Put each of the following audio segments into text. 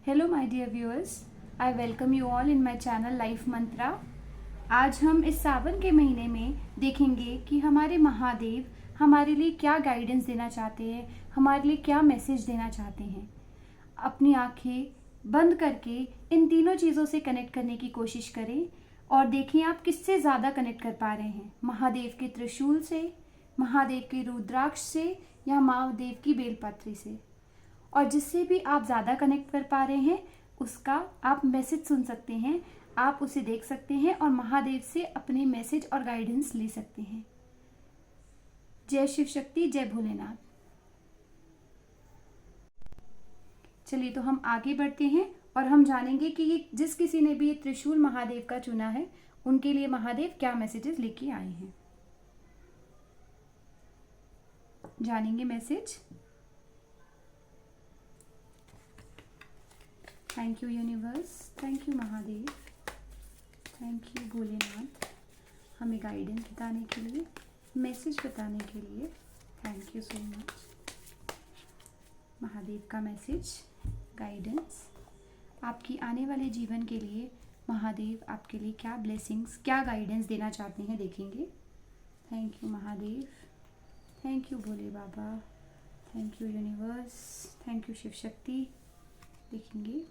Hello my dear viewers, I welcome you all in my channel life mantra. आज हम इस सावन के महीने में देखेंगे कि हमारे महादेव हमारे लिए क्या गाइडेंस देना चाहते हैं, हमारे लिए क्या मैसेज देना चाहते हैं। अपनी आंखें बंद करके इन तीनों चीज़ों से कनेक्ट करने की कोशिश करें और देखें आप किससे ज़्यादा कनेक्ट कर पा रहे हैं, महादेव के त्रिशूल से, महादेव के रुद्राक्ष से या महादेव की बेलपत्री से। और जिससे भी आप ज़्यादा कनेक्ट कर पा रहे हैं उसका आप मैसेज सुन सकते हैं, आप उसे देख सकते हैं और महादेव से अपने मैसेज और गाइडेंस ले सकते हैं। जय शिव शक्ति, जय भोलेनाथ। चलिए तो हम आगे बढ़ते हैं और हम जानेंगे कि ये जिस किसी ने भी ये त्रिशूल महादेव का चुना है उनके लिए महादेव क्या मैसेजेस लेके आए हैं, जानेंगे message. Thank you universe, thank you Mahadev, thank you Bholenath, हमें गाइडेंस बताने के लिए, मैसेज बताने के लिए thank you so much. Mahadev का मैसेज, गाइडेंस आपकी आने वाले जीवन के लिए, महादेव आपके लिए क्या ब्लेसिंग्स, क्या गाइडेंस देना चाहते हैं देखेंगे। Thank you Mahadev, thank you Bhole Baba, thank you universe, thank you Shiv Shakti. देखेंगे।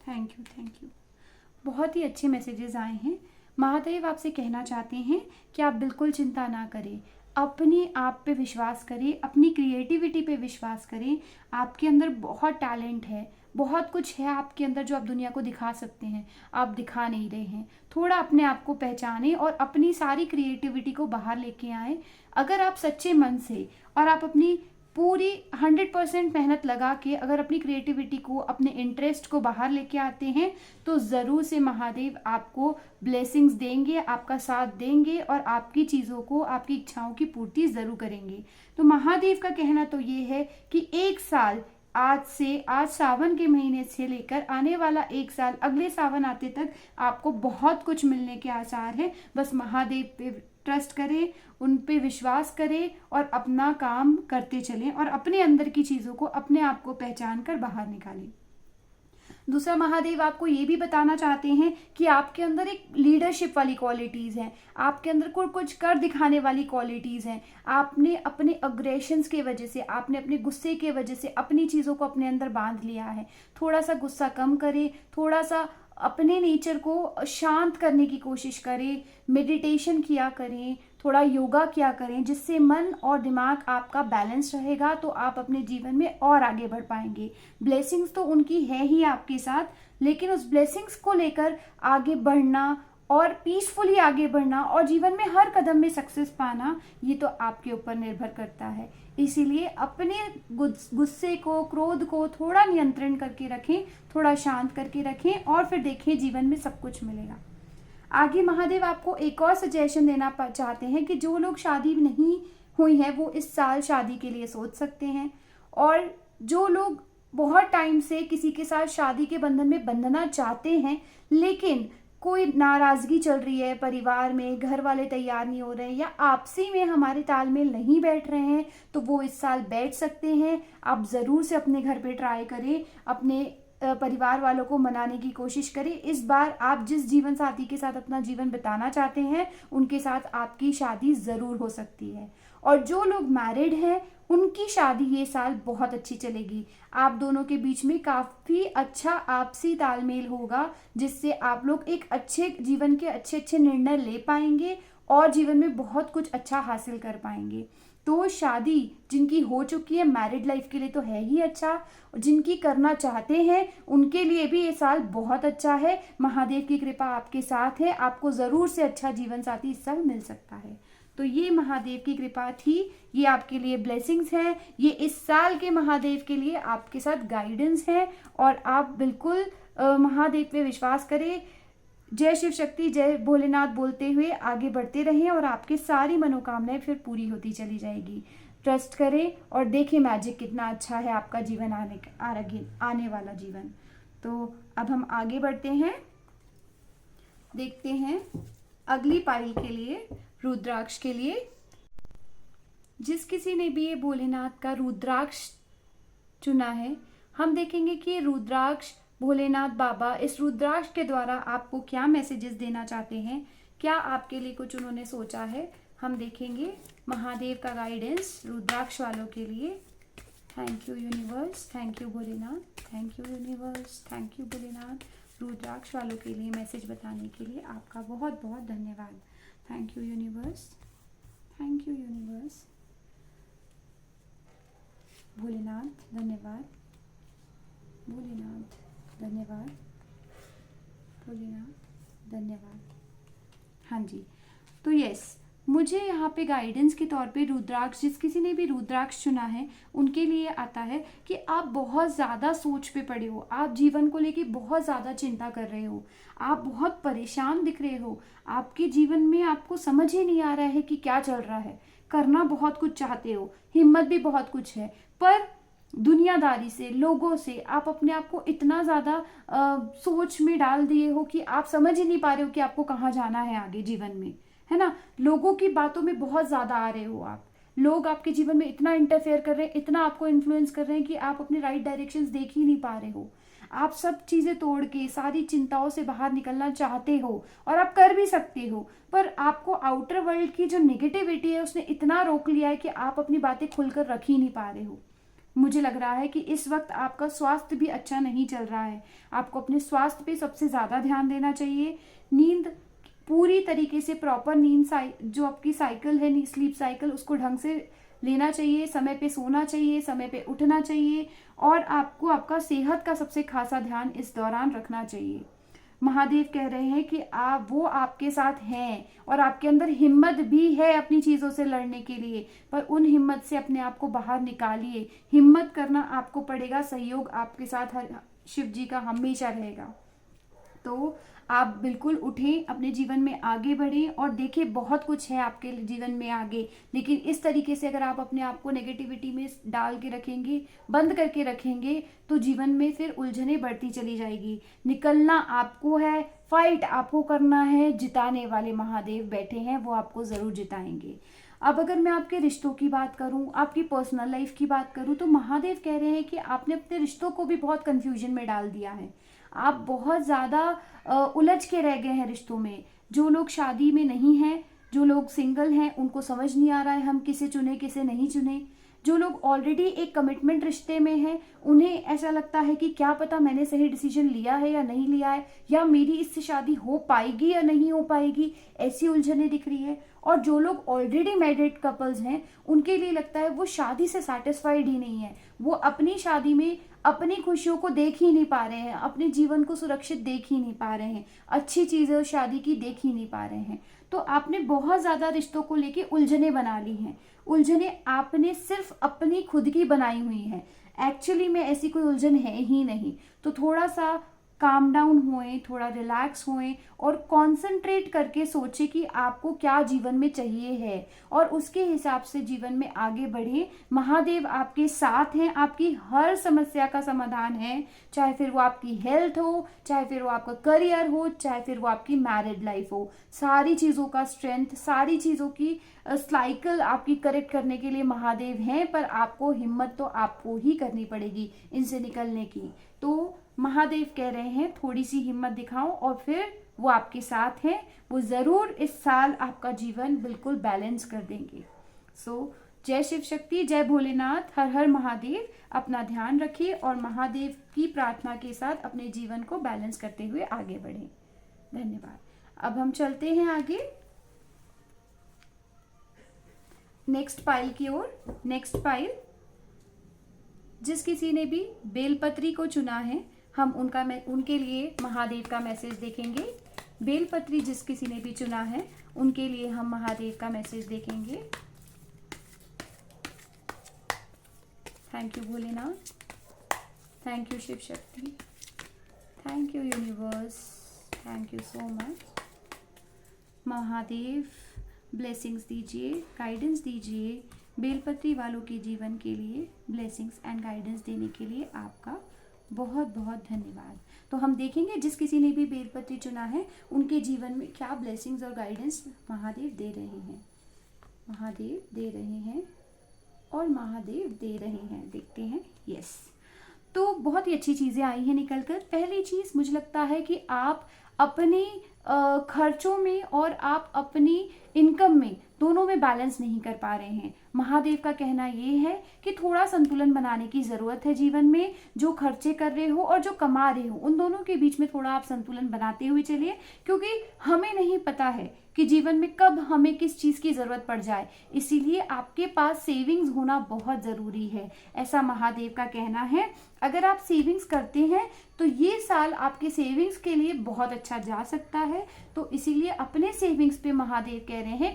Thank you. बहुत ही अच्छे मैसेजेस आए हैं। महादेव आपसे कहना चाहते हैं कि आप बिल्कुल चिंता ना करें, अपने आप पे विश्वास करें, अपनी क्रिएटिविटी पे विश्वास करें। आपके अंदर बहुत टैलेंट है, बहुत कुछ है आपके अंदर जो आप दुनिया को दिखा सकते हैं, आप दिखा नहीं रहे हैं। थोड़ा अपने आप को पहचानें और अपनी सारी क्रिएटिविटी को बाहर लेके आएँ। अगर आप सच्चे मन से और आप अपनी पूरी 100% मेहनत लगा के अगर अपनी क्रिएटिविटी को, अपने इंटरेस्ट को बाहर लेके आते हैं तो ज़रूर से महादेव आपको ब्लेसिंग्स देंगे, आपका साथ देंगे और आपकी चीज़ों को, आपकी इच्छाओं की पूर्ति ज़रूर करेंगे। तो महादेव का कहना तो ये है कि एक साल आज सावन के महीने से लेकर आने वाला एक साल, अगले सावन आते तक आपको बहुत कुछ मिलने के आसार हैं। बस महादेव पे ट्रस्ट करें, उन पे विश्वास करें और अपना काम करते चलें और अपने अंदर की चीज़ों को, अपने आप को पहचान कर बाहर निकालें। दूसरा, महादेव आपको ये भी बताना चाहते हैं कि आपके अंदर एक लीडरशिप वाली क्वालिटीज़ हैं, आपके अंदर कुछ कर दिखाने वाली क्वालिटीज़ हैं। आपने अपने अग्रेशंस के वजह से, आपने अपने गुस्से के वजह से अपनी चीज़ों को अपने अंदर बांध लिया है। थोड़ा सा गुस्सा कम करें, थोड़ा सा अपने नेचर को शांत करने की कोशिश करें, मेडिटेशन किया करें, थोड़ा योगा किया करें, जिससे मन और दिमाग आपका बैलेंस रहेगा तो आप अपने जीवन में और आगे बढ़ पाएंगे। ब्लेसिंग्स तो उनकी है ही आपके साथ, लेकिन उस ब्लेसिंग्स को लेकर आगे बढ़ना और पीसफुली आगे बढ़ना और जीवन में हर कदम में सक्सेस पाना, ये तो आपके ऊपर निर्भर करता है। इसीलिए अपने गुस्से को, क्रोध को थोड़ा नियंत्रण करके रखें, थोड़ा शांत करके रखें और फिर देखें जीवन में सब कुछ मिलेगा। आगे महादेव आपको एक और सजेशन देना चाहते हैं कि जो लोग शादी नहीं हुई है वो इस साल शादी के लिए सोच सकते हैं, और जो लोग बहुत टाइम से किसी के साथ शादी के बंधन में बंधना चाहते हैं लेकिन कोई नाराजगी चल रही है परिवार में, घर वाले तैयार नहीं हो रहे हैं या आपसी में हमारे तालमेल नहीं बैठ रहे हैं, तो वो इस साल बैठ सकते हैं। आप ज़रूर से अपने घर पे ट्राई करें, अपने परिवार वालों को मनाने की कोशिश करें। इस बार आप जिस जीवन साथी के साथ अपना जीवन बिताना चाहते हैं उनके साथ आपकी शादी ज़रूर हो सकती है। और जो लोग मैरिड हैं उनकी शादी ये साल बहुत अच्छी चलेगी। आप दोनों के बीच में काफ़ी अच्छा आपसी तालमेल होगा, जिससे आप लोग एक अच्छे जीवन के अच्छे निर्णय ले पाएंगे और जीवन में बहुत कुछ अच्छा हासिल कर पाएंगे। तो शादी जिनकी हो चुकी है, मैरिड लाइफ के लिए तो है ही अच्छा, जिनकी करना चाहते हैं उनके लिए भी ये साल बहुत अच्छा है। महादेव की कृपा आपके साथ है, आपको ज़रूर से अच्छा जीवन साथी इस साल मिल सकता है। तो ये महादेव की कृपा थी, ये आपके लिए ब्लेसिंग्स हैं, ये इस साल के महादेव के लिए आपके साथ गाइडेंस है और आप बिल्कुल महादेव पे विश्वास करें। जय शिव शक्ति, जय भोलेनाथ बोलते हुए आगे बढ़ते रहें और आपकी सारी मनोकामनाएं फिर पूरी होती चली जाएगी। ट्रस्ट करें और देखें मैजिक कितना अच्छा है आपका जीवन, आने वाला जीवन। तो अब हम आगे बढ़ते हैं, देखते हैं अगली पाइल के लिए, रुद्राक्ष के लिए। जिस किसी ने भी ये भोलेनाथ का रुद्राक्ष चुना है हम देखेंगे कि रुद्राक्ष भोलेनाथ बाबा इस रुद्राक्ष के द्वारा आपको क्या मैसेजेस देना चाहते हैं, क्या आपके लिए कुछ उन्होंने सोचा है। हम देखेंगे महादेव का गाइडेंस रुद्राक्ष वालों के लिए। Thank you universe, thank you Bholenath, thank you universe, thank you Bholenath. रुद्राक्ष वालों के लिए मैसेज बताने के लिए आपका बहुत बहुत धन्यवाद। Thank you universe, thank you universe. Bholenath धन्यवाद, भोलेनाथ धन्यवाद, भोलेनाथ धन्यवाद। हाँ जी, तो यस, मुझे यहाँ पे गाइडेंस के तौर पे रुद्राक्ष, जिस किसी ने भी रुद्राक्ष चुना है उनके लिए आता है कि आप बहुत ज़्यादा सोच पे पड़े हो, आप जीवन को लेके बहुत ज़्यादा चिंता कर रहे हो, आप बहुत परेशान दिख रहे हो, आपके जीवन में आपको समझ ही नहीं आ रहा है कि क्या चल रहा है, करना बहुत कुछ चाहते हो, हिम्मत भी बहुत कुछ है, पर दुनियादारी से, लोगों से आप अपने आप को इतना ज़्यादा सोच में डाल दिए हो कि आप समझ ही नहीं पा रहे हो कि आपको कहाँ जाना है आगे जीवन में, है ना। लोगों की बातों में बहुत ज़्यादा आ रहे हो आप, लोग आपके जीवन में इतना इंटरफेयर कर रहे हैं, इतना आपको इन्फ्लुएंस कर रहे हैं कि आप अपने राइट डायरेक्शंस देख ही नहीं पा रहे हो। आप सब चीज़ें तोड़ के सारी चिंताओं से बाहर निकलना चाहते हो और आप कर भी सकते हो, पर आपको आउटर वर्ल्ड की जो नेगेटिविटी है उसने इतना रोक लिया है कि आप अपनी बातें खुलकर रख ही नहीं पा रहे हो। मुझे लग रहा है कि इस वक्त आपका स्वास्थ्य भी अच्छा नहीं चल रहा है, आपको अपने स्वास्थ्य पे सबसे ज़्यादा ध्यान देना चाहिए। नींद पूरी तरीके से प्रॉपर नींद जो आपकी साइकिल है, स्लीप साइकिल, उसको ढंग से लेना चाहिए, समय पे सोना चाहिए, समय पे उठना चाहिए, और आपको आपका सेहत का सबसे खासा ध्यान इस दौरान रखना चाहिए। महादेव कह रहे हैं कि वो आपके साथ हैं और आपके अंदर हिम्मत भी है अपनी चीज़ों से लड़ने के लिए, पर उन हिम्मत से अपने आप को बाहर निकालिए। हिम्मत करना आपको पड़ेगा, सहयोग आपके साथ हर शिव जी का हमेशा रहेगा। तो आप बिल्कुल उठें, अपने जीवन में आगे बढ़ें और देखें बहुत कुछ है आपके जीवन में आगे, लेकिन इस तरीके से अगर आप अपने आप को नेगेटिविटी में डाल के रखेंगे, बंद करके रखेंगे, तो जीवन में फिर उलझने बढ़ती चली जाएगी। निकलना आपको है, फाइट आपको करना है, जिताने वाले महादेव बैठे हैं, वो आपको ज़रूर जिताएंगे। अब अगर मैं आपके रिश्तों की बात करूं, आपकी पर्सनल लाइफ की बात करूं, तो महादेव कह रहे हैं कि आपने अपने रिश्तों को भी बहुत कंफ्यूजन में डाल दिया है। आप बहुत ज़्यादा उलझ के रह गए हैं रिश्तों में। जो लोग शादी में नहीं हैं, जो लोग सिंगल हैं, उनको समझ नहीं आ रहा है हम किसे चुने किसे नहीं चुने। जो लोग ऑलरेडी एक कमिटमेंट रिश्ते में हैं, उन्हें ऐसा लगता है कि क्या पता मैंने सही डिसीजन लिया है या नहीं लिया है, या मेरी इससे शादी हो पाएगी या नहीं हो पाएगी, ऐसी उलझने दिख रही है। और जो लोग ऑलरेडी मैरिड कपल्स हैं, उनके लिए लगता है वो शादी से सेटिस्फाइड ही नहीं है, वो अपनी शादी में अपनी खुशियों को देख ही नहीं पा रहे हैं, अपने जीवन को सुरक्षित देख ही नहीं पा रहे हैं, अच्छी चीज़ें शादी की देख ही नहीं पा रहे हैं। तो आपने बहुत ज़्यादा रिश्तों को लेके उलझने बना ली हैं। उलझने आपने सिर्फ अपनी खुद की बनाई हुई हैं, एक्चुअली में ऐसी कोई उलझन है ही नहीं। तो थोड़ा सा काम डाउन हुए, थोड़ा रिलैक्स हुए और कंसंट्रेट करके सोचे कि आपको क्या जीवन में चाहिए है और उसके हिसाब से जीवन में आगे बढ़े। महादेव आपके साथ हैं, आपकी हर समस्या का समाधान है, चाहे फिर वो आपकी हेल्थ हो, चाहे फिर वो आपका करियर हो, चाहे फिर वो आपकी मैरिड लाइफ हो। सारी चीज़ों का स्ट्रेंथ, सारी चीज़ों की साइकिल आपकी करेक्ट करने के लिए महादेव हैं, पर आपको हिम्मत तो आपको ही करनी पड़ेगी इनसे निकलने की। तो महादेव कह रहे हैं थोड़ी सी हिम्मत दिखाओ और फिर वो आपके साथ हैं, वो ज़रूर इस साल आपका जीवन बिल्कुल बैलेंस कर देंगे। सो जय शिव शक्ति, जय भोलेनाथ, हर हर महादेव। अपना ध्यान रखिए और महादेव की प्रार्थना के साथ अपने जीवन को बैलेंस करते हुए आगे बढ़ें। धन्यवाद। अब हम चलते हैं आगे नेक्स्ट पाइल की ओर। नेक्स्ट पाइल, जिस किसी ने भी बेलपत्री को चुना है, हम उनके लिए महादेव का मैसेज देखेंगे। बेलपत्री जिस किसी ने भी चुना है, उनके लिए हम महादेव का मैसेज देखेंगे। Thank you Bholenath, thank you Shiv Shakti, thank you universe, thank you so much. Mahadev blessings दीजिए, गाइडेंस दीजिए। बेलपत्री वालों के जीवन के लिए ब्लेसिंग्स एंड गाइडेंस देने के लिए आपका बहुत बहुत धन्यवाद। तो हम देखेंगे जिस किसी ने भी बेलपत्री चुना है, उनके जीवन में क्या ब्लेसिंग्स और गाइडेंस महादेव दे रहे हैं। महादेव दे रहे हैं और महादेव दे रहे हैं, देखते हैं। यस, तो बहुत ही अच्छी चीज़ें आई हैं निकल कर। पहली चीज़ मुझे लगता है कि आप अपने खर्चों में और आप अपनी इनकम में, दोनों में बैलेंस नहीं कर पा रहे हैं। महादेव का कहना ये है कि थोड़ा संतुलन बनाने की ज़रूरत है जीवन में। जो खर्चे कर रहे हो और जो कमा रहे हो, उन दोनों के बीच में थोड़ा आप संतुलन बनाते हुए चलिए, क्योंकि हमें नहीं पता है कि जीवन में कब हमें किस चीज़ की ज़रूरत पड़ जाए। इसीलिए आपके पास सेविंग्स होना बहुत ज़रूरी है, ऐसा महादेव का कहना है। अगर आप सेविंग्स करते हैं तो ये साल आपके सेविंग्स के लिए बहुत अच्छा जा सकता है। तो इसीलिए अपने सेविंग्स पे महादेव कह रहे हैं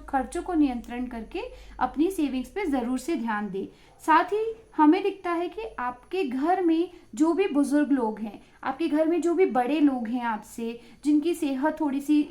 खर्चों को नियंत्रण करके अपनी सेविंग्स पे ज़रूर से ध्यान दें। साथ ही हमें दिखता है कि आपके घर में जो भी बुजुर्ग लोग हैं, आपके घर में जो भी बड़े लोग हैं आपसे, जिनकी सेहत थोड़ी सी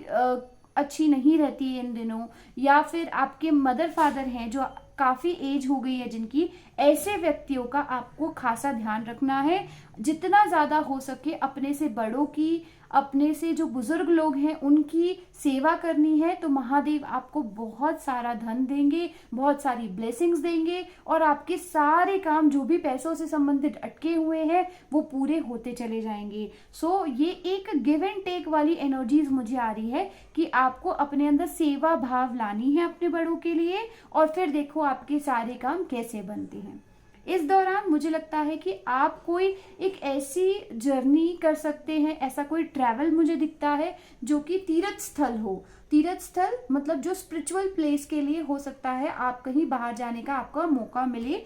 अच्छी नहीं रहती है इन दिनों, या फिर आपके मदर फादर हैं जो काफ़ी एज हो गई है जिनकी, ऐसे व्यक्तियों का आपको खासा ध्यान रखना है। जितना ज़्यादा हो सके अपने से बड़ों की, अपने से जो बुजुर्ग लोग हैं उनकी सेवा करनी है। तो महादेव आपको बहुत सारा धन देंगे, बहुत सारी ब्लेसिंग्स देंगे, और आपके सारे काम जो भी पैसों से संबंधित अटके हुए हैं वो पूरे होते चले जाएंगे। सो ये एक गिव एंड टेक वाली एनर्जीज मुझे आ रही है कि आपको अपने अंदर सेवा भाव लानी है अपने बड़ों के लिए, और फिर देखो आपके सारे काम कैसे बनते हैं। इस दौरान मुझे लगता है कि आप कोई एक ऐसी जर्नी कर सकते हैं, ऐसा कोई ट्रैवल मुझे दिखता है जो कि तीर्थ स्थल हो। तीर्थ स्थल मतलब जो स्पिरिचुअल प्लेस के लिए हो सकता है, आप कहीं बाहर जाने का आपका मौका मिले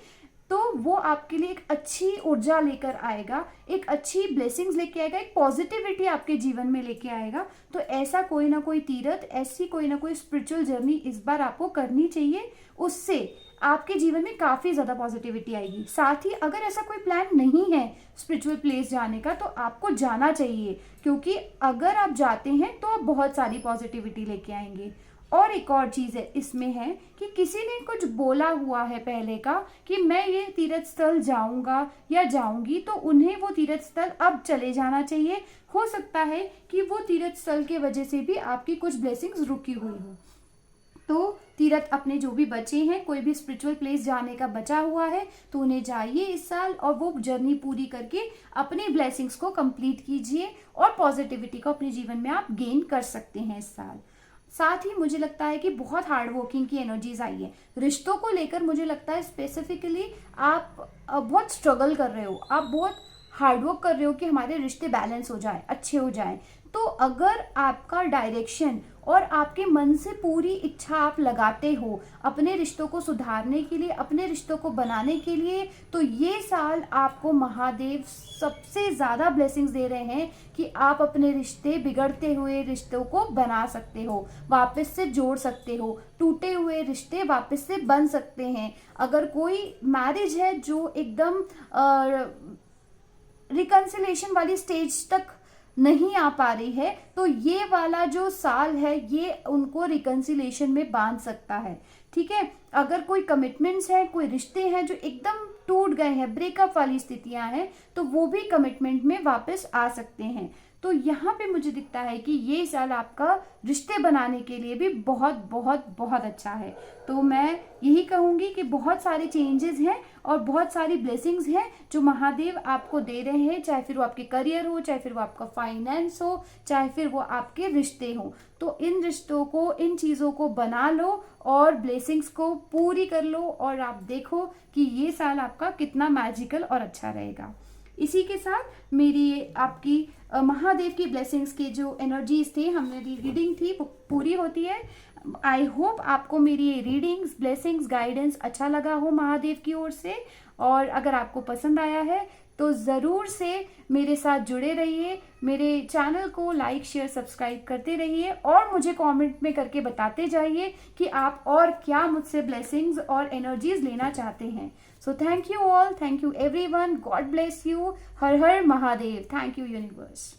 तो वो आपके लिए एक अच्छी ऊर्जा लेकर आएगा, एक अच्छी ब्लेसिंग्स लेके आएगा, एक पॉजिटिविटी आपके जीवन में लेके आएगा। तो ऐसा कोई ना कोई तीर्थ, ऐसी कोई ना कोई स्पिरिचुअल जर्नी इस बार आपको करनी चाहिए। उससे आपके जीवन में काफ़ी ज़्यादा पॉजिटिविटी आएगी। साथ ही अगर ऐसा कोई प्लान नहीं है स्पिरिचुअल प्लेस जाने का, तो आपको जाना चाहिए, क्योंकि अगर आप जाते हैं तो आप बहुत सारी पॉजिटिविटी लेके आएंगे। और एक और चीज़ है इसमें है कि किसी ने कुछ बोला हुआ है पहले का कि मैं ये तीर्थ स्थल जाऊंगा या जाऊंगी, तो उन्हें वो तीर्थ स्थल अब चले जाना चाहिए। हो सकता है कि वो तीर्थ स्थल के वजह से भी आपकी कुछ ब्लेसिंग्स रुकी हुई हो। तो तीर्थ अपने जो भी बचे हैं, कोई भी स्पिरिचुअल प्लेस जाने का बचा हुआ है तो उन्हें जाइए इस साल, और वो जर्नी पूरी करके अपनी ब्लेसिंग्स को कंप्लीट कीजिए, और पॉजिटिविटी को अपने जीवन में आप गेन कर सकते हैं इस साल। साथ ही मुझे लगता है कि बहुत हार्ड वर्किंग की एनर्जीज आई है रिश्तों को लेकर। मुझे लगता है स्पेसिफिकली आप बहुत स्ट्रगल कर रहे हो, आप बहुत हार्डवर्क कर रहे हो कि हमारे रिश्ते बैलेंस हो जाए, अच्छे हो जाए। तो अगर आपका डायरेक्शन और आपके मन से पूरी इच्छा आप लगाते हो अपने रिश्तों को सुधारने के लिए, अपने रिश्तों को बनाने के लिए, तो ये साल आपको महादेव सबसे ज़्यादा ब्लेसिंग्स दे रहे हैं कि आप अपने रिश्ते, बिगड़ते हुए रिश्तों को बना सकते हो, वापस से जोड़ सकते हो, टूटे हुए रिश्ते वापस से बन सकते हैं। अगर कोई मैरिज है जो एकदम रिकंसिलेशन वाली स्टेज तक नहीं आ पा रही है, तो ये वाला जो साल है ये उनको रिकंसिलेशन में बांध सकता है। ठीक है, अगर कोई कमिटमेंट्स है, कोई रिश्ते हैं जो एकदम टूट गए हैं, ब्रेकअप वाली स्थितियां हैं, तो वो भी कमिटमेंट में वापस आ सकते हैं। तो यहाँ पे मुझे दिखता है कि ये साल आपका रिश्ते बनाने के लिए भी बहुत बहुत बहुत अच्छा है। तो मैं यही कहूँगी कि बहुत सारे चेंजेस हैं और बहुत सारी ब्लेसिंग्स हैं जो महादेव आपको दे रहे हैं, चाहे फिर वो आपके करियर हो, चाहे फिर वो आपका फाइनेंस हो, चाहे फिर वो आपके रिश्ते हो। तो इन रिश्तों को, इन चीज़ों को बना लो और ब्लेसिंग्स को पूरी कर लो, और आप देखो कि ये साल आपका कितना मैजिकल और अच्छा रहेगा। इसी के साथ मेरी आपकी महादेव की ब्लेसिंग्स की जो एनर्जीज थी, हमने रीडिंग थी, वो पूरी होती है। आई होप आपको मेरी ये रीडिंग्स, ब्लेसिंग्स, गाइडेंस अच्छा लगा हो महादेव की ओर से। और अगर आपको पसंद आया है तो ज़रूर से मेरे साथ जुड़े रहिए, मेरे चैनल को लाइक, शेयर, सब्सक्राइब करते रहिए, और मुझे कमेंट में करके बताते जाइए कि आप और क्या मुझसे ब्लेसिंग्स और एनर्जीज लेना चाहते हैं। So thank you all, thank you everyone, God bless you, her her Mahadev, thank you universe.